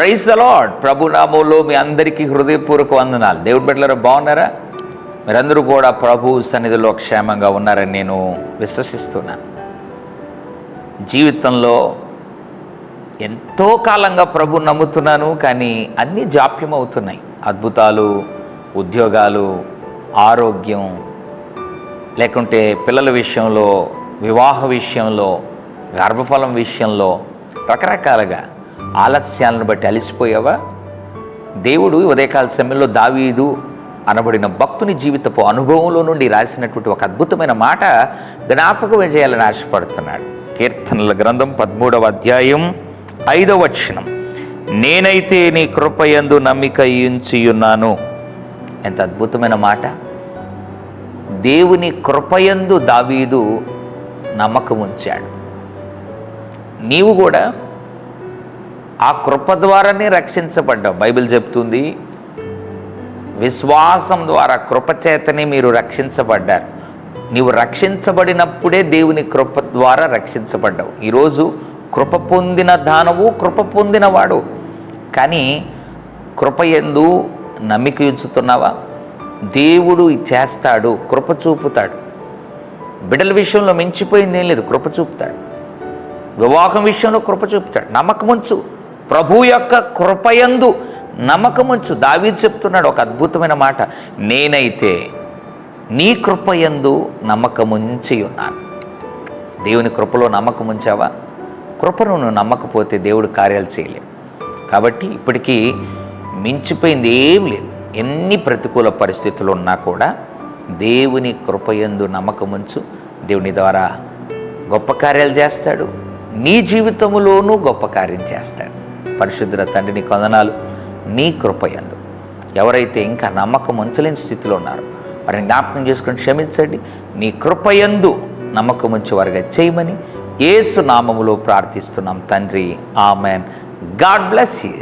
Praise the lord. ప్రభు నామములో మీ అందరికీ హృదయపూర్వక వందనాలు. దేవుడి బిడ్డలారా, బాగున్నారా? మీరందరూ కూడా ప్రభు సన్నిధిలో క్షేమంగా ఉన్నారని నేను విశ్వసిస్తున్నాను. జీవితంలో ఎంతో కాలంగా ప్రభు నమ్ముతున్నాను, కానీ అన్నీ జాప్యం అవుతున్నాయి. అద్భుతాలు, ఉద్యోగాలు, ఆరోగ్యం, లేకుంటే పిల్లల విషయంలో, వివాహ విషయంలో, గర్భఫలం విషయంలో రకరకాలుగా ఆలస్యాలను బట్టి అలసిపోయావా? దేవుడు ఉదయకాల సమయంలో దావీదు అనబడిన భక్తుని జీవితపు అనుభవంలో నుండి రాసినటువంటి ఒక అద్భుతమైన మాట జ్ఞాపకం చేయాలని ఆశపడుతున్నాడు. కీర్తనల గ్రంథం 13వ అధ్యాయం 5వ వచనం, నేనైతే నీ కృపయందు నమ్మిక ఉంచియున్నాను. ఎంత అద్భుతమైన మాట! దేవుని కృపయందు దావీదు నమ్మకం ఉంచాడు. నీవు కూడా ఆ కృప ద్వారానే రక్షించబడ్డావు. బైబిల్ చెప్తుంది, విశ్వాసం ద్వారా కృపచేతనే మీరు రక్షించబడ్డారు. నీవు రక్షించబడినప్పుడే దేవుని కృప ద్వారా రక్షించబడ్డావు. ఈరోజు కృప పొందిన దానవు, కృప పొందినవాడు. కానీ కృపయందు నమ్మిక ఉంచుతున్నావా? దేవుడు చేస్తాడు, కృప చూపుతాడు. బిడ్డల విషయంలో మించిపోయింది ఏం లేదు, కృప చూపుతాడు. వివాహం విషయంలో కృప చూపుతాడు. నమ్మకముంచు, ప్రభు యొక్క కృపయందు నమ్మకముంచు. దావీదు చెప్తున్నాడు ఒక అద్భుతమైన మాట, నేనైతే నీ కృపయందు నమ్మకముంచి ఉన్నాను. దేవుని కృపలో నమ్మకం ఉంచావా? కృపను నువ్వు నమ్మకపోతే దేవుడు కార్యాలు చేయలేవు. కాబట్టి ఇప్పటికీ మించిపోయింది ఏం లేదు. ఎన్ని ప్రతికూల పరిస్థితులు ఉన్నా కూడా దేవుని కృపయందు నమ్మకముంచు. దేవుని ద్వారా గొప్ప కార్యాలు చేస్తాడు. నీ జీవితంలోనూ గొప్ప కార్యం చేస్తాడు. పరిశుద్ధ తండ్రి, నీ వందనాలు. నీ కృపయందు ఎవరైతే ఇంకా నమ్మకం ఉంచలేని స్థితిలో ఉన్నారో వారిని జ్ఞాపకం చేసుకొని క్షమించండి. నీ కృపయందు నమ్మకం ఉంచి వారిగా చేయమని యేసు నామములో ప్రార్థిస్తున్నాం తండ్రి. ఆమెన్. God bless you.